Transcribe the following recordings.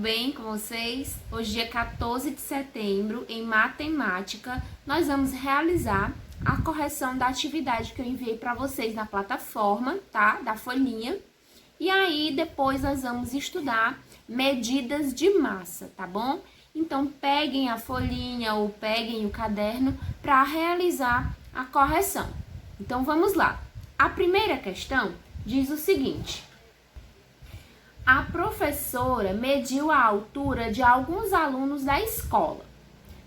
bem com vocês? Hoje, dia 14 de setembro, em matemática, nós vamos realizar a correção da atividade que eu enviei para vocês na plataforma, tá? Da folhinha. E aí, depois nós vamos estudar medidas de massa, tá bom? Então, peguem a folhinha ou peguem o caderno para realizar a correção. Então, vamos lá. A primeira questão diz o seguinte: a professora mediu a altura de alguns alunos da escola.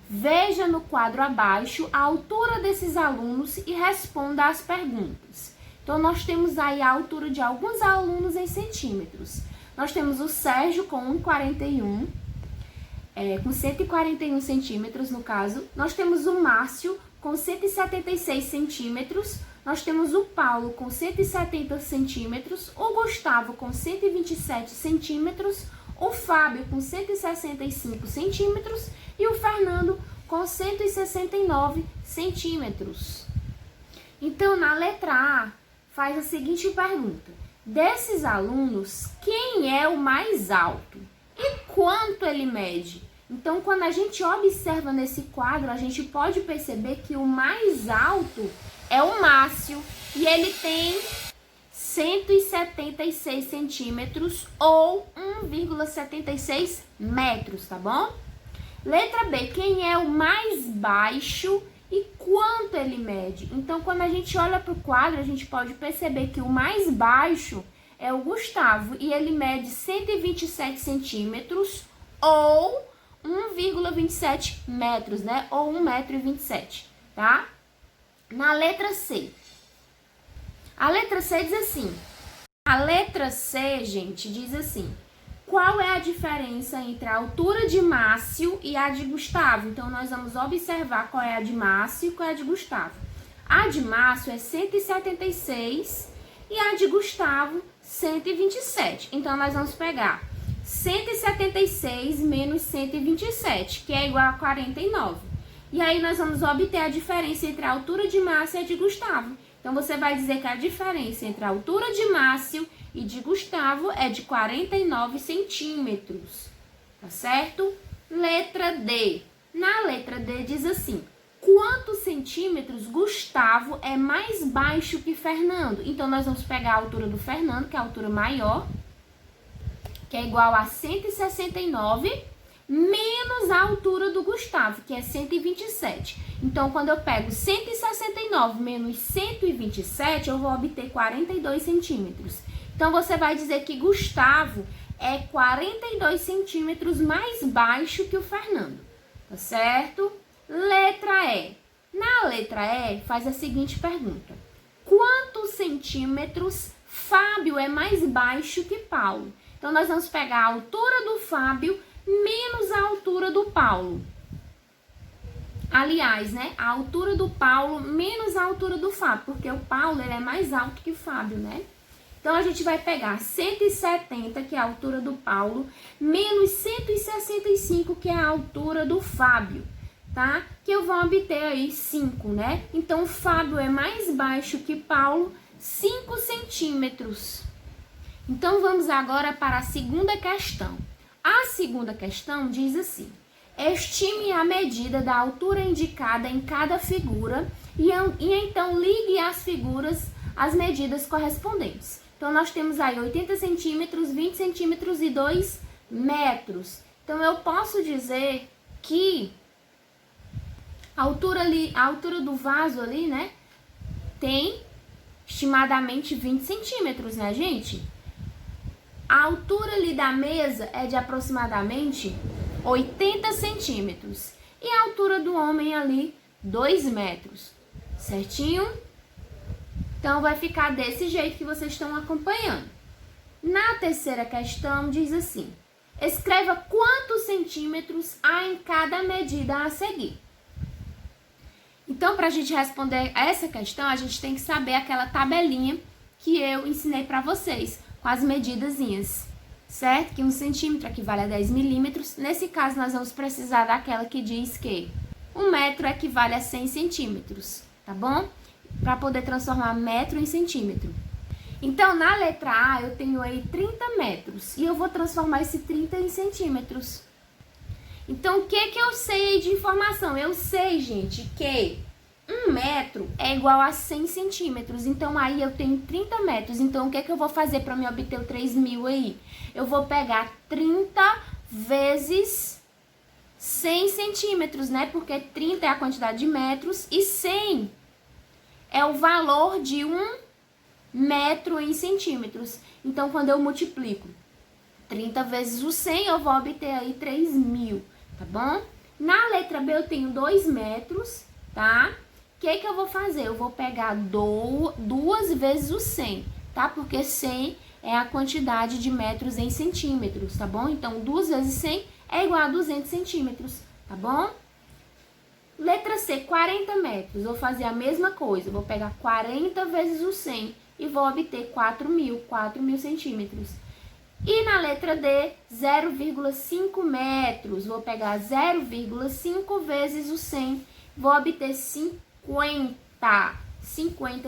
Veja no quadro abaixo a altura desses alunos e responda às perguntas. Então, nós temos aí a altura de alguns alunos em centímetros. Nós temos o Sérgio com 1,41, com 141 centímetros no caso. Nós temos o Márcio com 176 centímetros. Nós temos o Paulo com 170 centímetros, o Gustavo com 127 centímetros, o Fábio com 165 centímetros e o Fernando com 169 centímetros. Então, na letra A, faz a seguinte pergunta: desses alunos, quem é o mais alto? E quanto ele mede? Então, quando a gente observa nesse quadro, a gente pode perceber que o mais alto é o Márcio, e ele tem 176 centímetros ou 1,76 metros, tá bom? Letra B, quem é o mais baixo e quanto ele mede? Então, quando a gente olha para o quadro, a gente pode perceber que o mais baixo é o Gustavo, e ele mede 127 centímetros ou 1,27 metros, né? Ou 1,27 m, tá? Na letra C. A letra C diz assim. A letra C, gente, diz assim: qual é a diferença entre a altura de Márcio e a de Gustavo? Então, nós vamos observar qual é a de Márcio e qual é a de Gustavo. A de Márcio é 176 e a de Gustavo 127. Então, nós vamos pegar 176 menos 127, que é igual a 49. E aí, nós vamos obter a diferença entre a altura de Márcio e a de Gustavo. Então, você vai dizer que a diferença entre a altura de Márcio e de Gustavo é de 49 centímetros. Tá certo? Letra D. Na letra D diz assim: quantos centímetros Gustavo é mais baixo que Fernando? Então, nós vamos pegar a altura do Fernando, que é a altura maior, que é igual a 169, menos a altura do Gustavo, que é 127. Então, quando eu pego 169 menos 127, eu vou obter 42 centímetros. Então, você vai dizer que Gustavo é 42 centímetros mais baixo que o Fernando. Tá certo? Letra E. Na letra E, faz a seguinte pergunta: quantos centímetros Fábio é mais baixo que Paulo? Então, nós vamos pegar a altura do Fábio menos a altura do Paulo. Aliás, né? A altura do Paulo menos a altura do Fábio, porque o Paulo ele é mais alto que o Fábio, né? Então, a gente vai pegar 170, que é a altura do Paulo, menos 165, que é a altura do Fábio, tá? Que eu vou obter aí 5, né? Então, o Fábio é mais baixo que Paulo, 5 centímetros. Então, vamos agora para a segunda questão. A segunda questão diz assim: estime a medida da altura indicada em cada figura e então ligue as figuras às medidas correspondentes. Então, nós temos aí 80 centímetros, 20 centímetros e 2 metros. Então, eu posso dizer que a altura do vaso ali, né, tem estimadamente 20 centímetros, né, gente? A altura ali da mesa é de aproximadamente 80 centímetros. E a altura do homem ali, 2 metros. Certinho? Então, vai ficar desse jeito que vocês estão acompanhando. Na terceira questão, diz assim: escreva quantos centímetros há em cada medida a seguir. Então, para a gente responder a essa questão, a gente tem que saber aquela tabelinha que eu ensinei para vocês, com as medidazinhas, certo? Que 1 centímetro equivale a 10 milímetros. Nesse caso, nós vamos precisar daquela que diz que 1 metro equivale a 100 centímetros, tá bom? Para poder transformar metro em centímetro. Então, na letra A, eu tenho aí 30 metros. E eu vou transformar esse 30 em centímetros. Então, o que eu sei aí de informação? Eu sei, gente, que 1 metro é igual a 100 centímetros. Então, aí eu tenho 30 metros. Então, o que eu vou fazer para me obter o 3.000 aí? Eu vou pegar 30 vezes 100 centímetros, né? Porque 30 é a quantidade de metros e 100 é o valor de 1 metro em centímetros. Então, quando eu multiplico 30 vezes o 100, eu vou obter aí 3.000, tá bom? Na letra B, eu tenho 2 metros, tá? O que eu vou fazer? Eu vou pegar 2 vezes o 100, tá? Porque 100 é a quantidade de metros em centímetros, tá bom? Então, 2 vezes 100 é igual a 200 centímetros, tá bom? Letra C, 40 metros. Vou fazer a mesma coisa. Vou pegar 40 vezes o 100 e vou obter 4.000 centímetros. E na letra D, 0,5 metros. Vou pegar 0,5 vezes o 100. Vou obter 50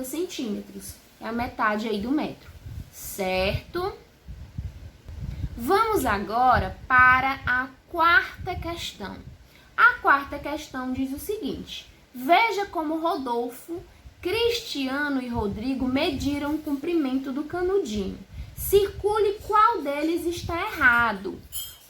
centímetros. É a metade aí do metro, certo? Vamos agora para a quarta questão. A quarta questão diz o seguinte: veja como Rodolfo, Cristiano e Rodrigo mediram o comprimento do canudinho. Circule qual deles está errado.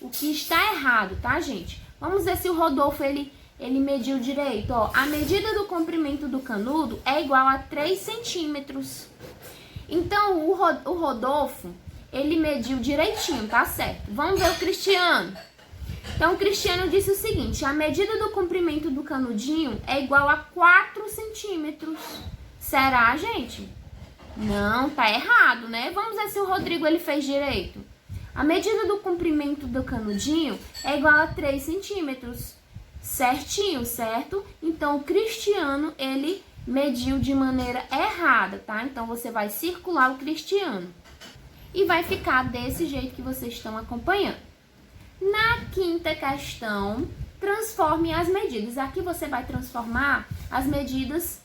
O que está errado, tá, gente? Vamos ver se o Rodolfo, ele mediu direito. Ó, a medida do comprimento do canudo é igual a 3 centímetros. Então, o Rodolfo, ele mediu direitinho, tá certo? Vamos ver o Cristiano. Então, o Cristiano disse o seguinte: a medida do comprimento do canudinho é igual a 4 centímetros. Será, gente? Não, tá errado, né? Vamos ver se o Rodrigo, ele fez direito. A medida do comprimento do canudinho é igual a 3 centímetros. Certinho, certo? Então, o Cristiano, ele mediu de maneira errada, tá? Então, você vai circular o Cristiano. E vai ficar desse jeito que vocês estão acompanhando. Na quinta questão, transforme as medidas. Aqui você vai transformar as medidas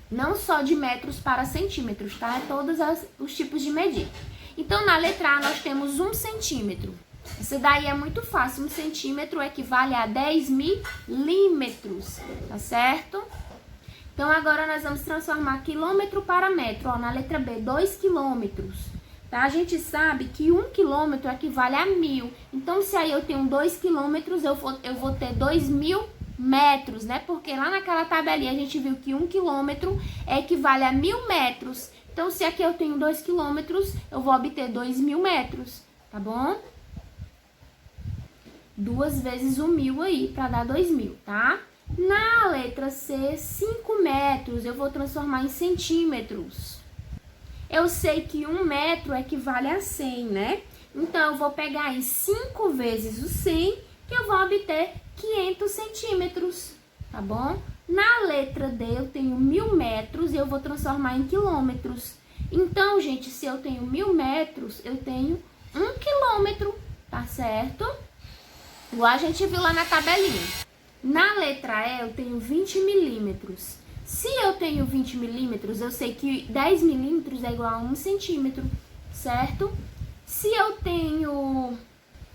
não só de metros para centímetros, tá? É todos os tipos de medida. Então, na letra A, nós temos 1 centímetro. Isso daí é muito fácil. 1 centímetro equivale a 10 milímetros, tá certo? Então, agora nós vamos transformar quilômetro para metro. Ó, na letra B, 2 quilômetros. Tá? A gente sabe que 1 quilômetro equivale a 1.000. Então, se aí eu tenho 2 quilômetros, eu vou ter 2.000 metros, né? Porque lá naquela tabelinha a gente viu que 1 quilômetro equivale a 1.000 metros. Então, se aqui eu tenho 2 quilômetros, eu vou obter 2.000 metros, tá bom? 2 vezes o 1.000 aí, para dar 2.000, tá? Na letra C, 5 metros, eu vou transformar em centímetros. Eu sei que 1 metro equivale a 100, né? Então, eu vou pegar aí 5 vezes o 100, que eu vou obter 500 centímetros, tá bom? Na letra D, eu tenho 1.000 metros e eu vou transformar em quilômetros. Então, gente, se eu tenho 1.000 metros, eu tenho 1 quilômetro, tá certo? Igual a gente viu lá na tabelinha. Na letra E, eu tenho 20 milímetros. Se eu tenho 20 milímetros, eu sei que 10 milímetros é igual a 1 centímetro, certo? Se eu tenho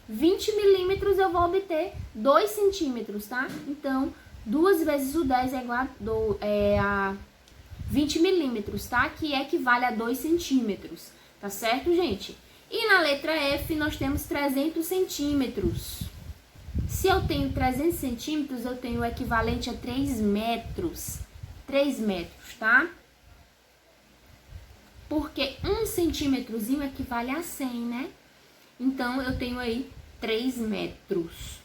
20 milímetros, eu vou obter 2 centímetros, tá? Então, 2 vezes o 10 é igual a 20 milímetros, tá? Que equivale a 2 centímetros, tá certo, gente? E na letra F, nós temos 300 centímetros. Se eu tenho 300 centímetros, eu tenho o equivalente a 3 metros. 3 metros, tá? Porque 1 centímetrozinho equivale a 100, né? Então, eu tenho aí 3 metros.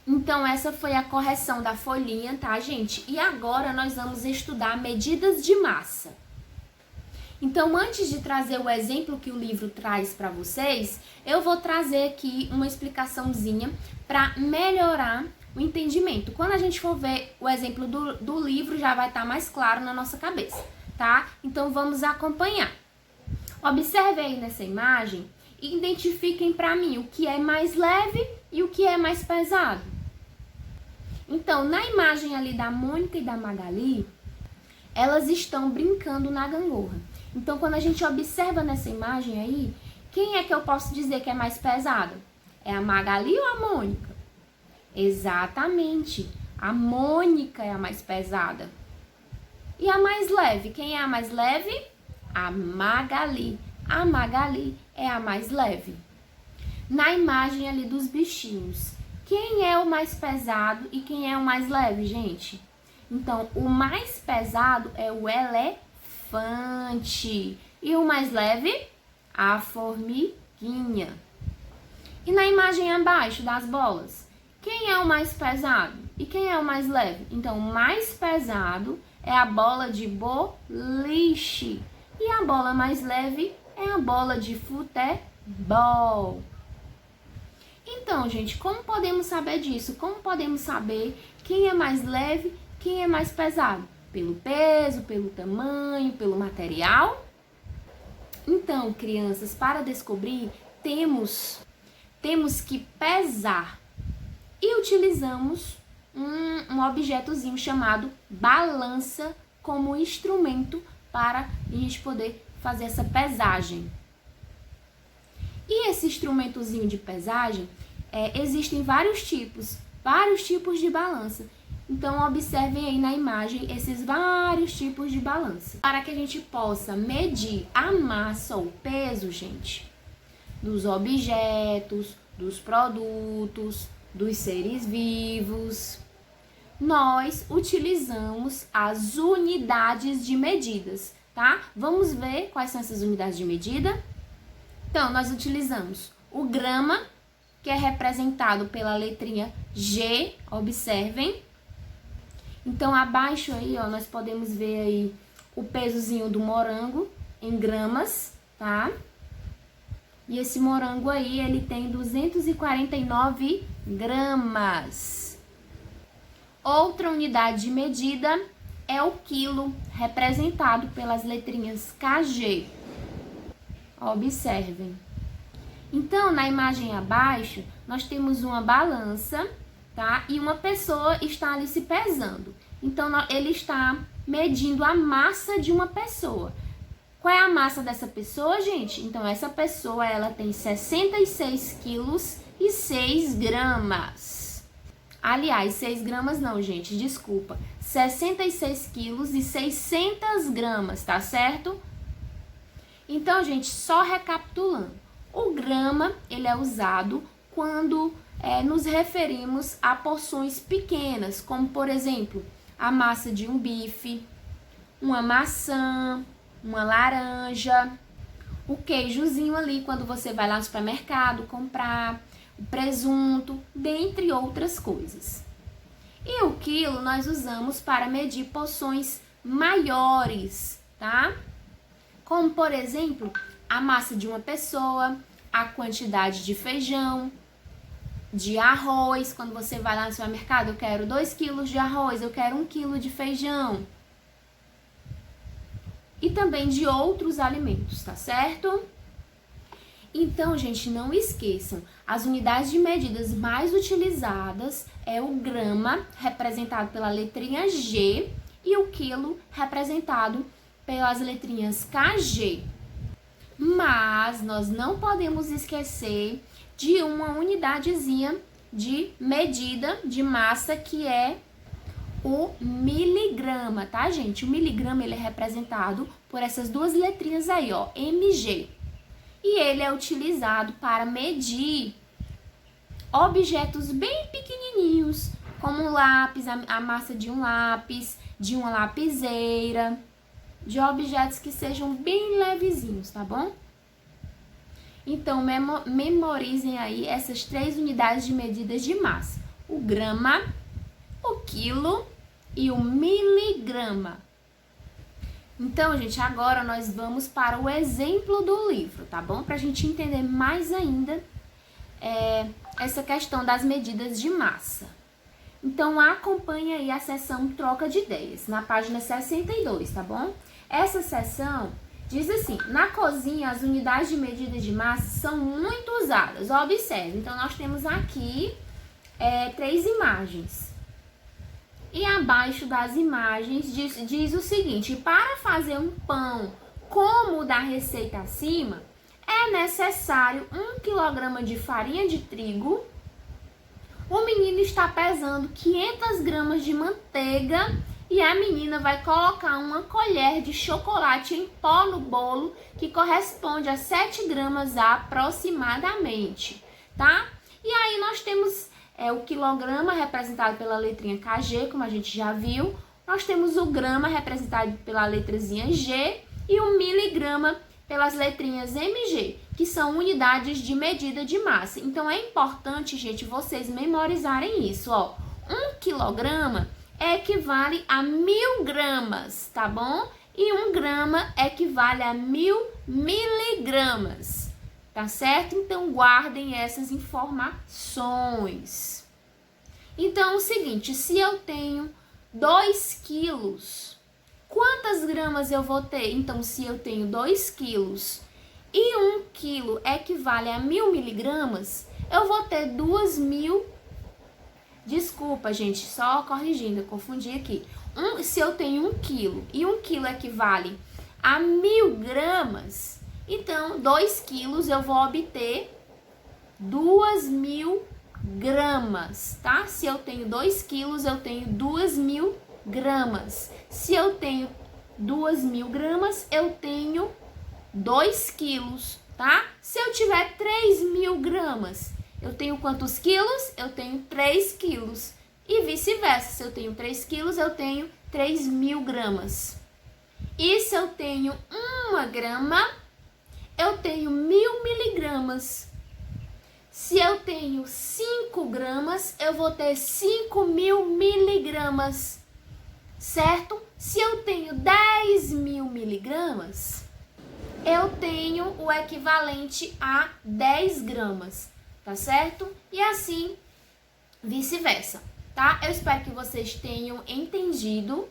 Então, essa foi a correção da folhinha, tá, gente? E agora, nós vamos estudar medidas de massa. Então, antes de trazer o exemplo que o livro traz para vocês, eu vou trazer aqui uma explicaçãozinha para melhorar o entendimento. Quando a gente for ver o exemplo do livro, já vai estar mais claro na nossa cabeça, tá? Então, vamos acompanhar. Observe aí nessa imagem e identifiquem para mim o que é mais leve e o que é mais pesado. Então, na imagem ali da Mônica e da Magali, Elas estão brincando na gangorra. Então, quando a gente observa nessa imagem aí, quem é que eu posso dizer que é mais pesado? É a Magali ou a Mônica? Exatamente. A Mônica é a mais pesada. E a mais leve? Quem é a mais leve? A Magali. A Magali é a mais leve. Na imagem ali dos bichinhos, quem é o mais pesado e quem é o mais leve, gente? Então, o mais pesado é o elefante. E o mais leve? A formiguinha. E na imagem abaixo das bolas, quem é o mais pesado e quem é o mais leve? Então, o mais pesado é a bola de boliche. E a bola mais leve é a bola de futebol. Então, gente, como podemos saber disso? Como podemos saber quem é mais leve, quem é mais pesado? Pelo peso, pelo tamanho, pelo material? Então, crianças, para descobrir, temos que pesar. E utilizamos um objetozinho chamado balança como instrumento para a gente poder fazer essa pesagem. E esse instrumentozinho de pesagem, existem vários tipos de balança. Então, observem aí na imagem esses vários tipos de balança. Para que a gente possa medir a massa ou peso, gente, dos objetos, dos produtos, dos seres vivos, nós utilizamos as unidades de medidas, tá? Vamos ver quais são essas unidades de medida? Então, nós utilizamos o grama, que é representado pela letrinha G, observem. Então, abaixo aí, ó, nós podemos ver aí o pesozinho do morango em gramas, tá? E esse morango aí, ele tem 249 gramas. Outra unidade de medida é o quilo, representado pelas letrinhas KG. Observem. Então, na imagem abaixo, nós temos uma balança, tá? E uma pessoa está ali se pesando. Então, ele está medindo a massa de uma pessoa. Qual é a massa dessa pessoa, gente? Então, essa pessoa, ela tem 66 quilos e 6 gramas. Aliás, 6 gramas não, gente, desculpa. 66 quilos e 600 gramas, tá certo? Então, gente, só recapitulando. O grama, ele é usado quando nos referimos a porções pequenas, como, por exemplo, a massa de um bife, uma maçã, uma laranja, o queijozinho ali, quando você vai lá no supermercado comprar, o presunto, dentre outras coisas. E o quilo nós usamos para medir porções maiores, tá? Como, por exemplo, a massa de uma pessoa, a quantidade de feijão, de arroz. Quando você vai lá no supermercado, eu quero 2 quilos de arroz, eu quero 1 quilo de feijão. E também de outros alimentos, tá certo? Então, gente, não esqueçam, as unidades de medidas mais utilizadas é o grama, representado pela letrinha G, e o quilo, representado pelas letrinhas KG. Mas nós não podemos esquecer de uma unidadezinha de medida de massa, que é o miligrama, tá, gente? O miligrama, ele é representado por essas duas letrinhas aí, ó, MG. E ele é utilizado para medir objetos bem pequenininhos, como um lápis, a massa de um lápis, de uma lapiseira, de objetos que sejam bem levezinhos, tá bom? Então, memorizem aí essas 3 unidades de medidas de massa: o grama, o quilo e o miligrama. Então, gente, agora nós vamos para o exemplo do livro, tá bom? Pra gente entender mais ainda essa questão das medidas de massa. Então, acompanhe aí a seção Troca de Ideias, na página 62, tá bom? Essa seção diz assim: na cozinha, as unidades de medida de massa são muito usadas. Observe, então nós temos aqui 3 imagens. E abaixo das imagens diz o seguinte: para fazer um pão como o da receita acima, é necessário 1 kg de farinha de trigo. O menino está pesando 500 gramas de manteiga e a menina vai colocar uma colher de chocolate em pó no bolo, que corresponde a 7 gramas aproximadamente, tá? E aí nós temos o quilograma representado pela letrinha KG, como a gente já viu. Nós temos o grama representado pela letrazinha G e o miligrama pelas letrinhas MG, que são unidades de medida de massa. Então é importante, gente, vocês memorizarem isso, ó. 1 quilograma equivale a 1000 gramas, tá bom? E 1 grama equivale a 1000 miligramas, tá certo? Então guardem essas informações. Então é o seguinte, se eu tenho 2 quilos, quantas gramas eu vou ter? Então, se eu tenho 2 quilos e 1 quilo equivale a 1000 miligramas, eu vou ter 2000. Desculpa, gente, só corrigindo, eu confundi aqui. Se eu tenho 1 quilo e 1 quilo equivale a 1000 gramas, então 2 quilos eu vou obter 2000 gramas, tá? Se eu tenho 2 quilos, eu tenho 2000 gramas. Se eu tenho 2000 gramas, eu tenho 2 quilos, tá? Se eu tiver 3000 gramas, eu tenho quantos quilos? Eu tenho 3 quilos. E vice-versa, se eu tenho 3 quilos, eu tenho 3000 gramas. E se eu tenho 1 grama, eu tenho 1000 miligramas. Se eu tenho 5 gramas, eu vou ter 5000 miligramas, certo? Se eu tenho 10.000 miligramas, eu tenho o equivalente a 10 gramas, tá certo? E assim, vice-versa, tá? Eu espero que vocês tenham entendido.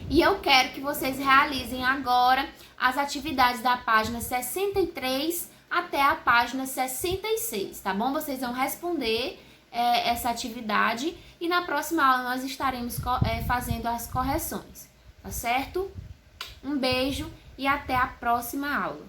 E eu quero que vocês realizem agora as atividades da página 63 até a página 66, tá bom? Vocês vão responder essa atividade e na próxima aula nós estaremos fazendo as correções, tá certo? Um beijo e até a próxima aula.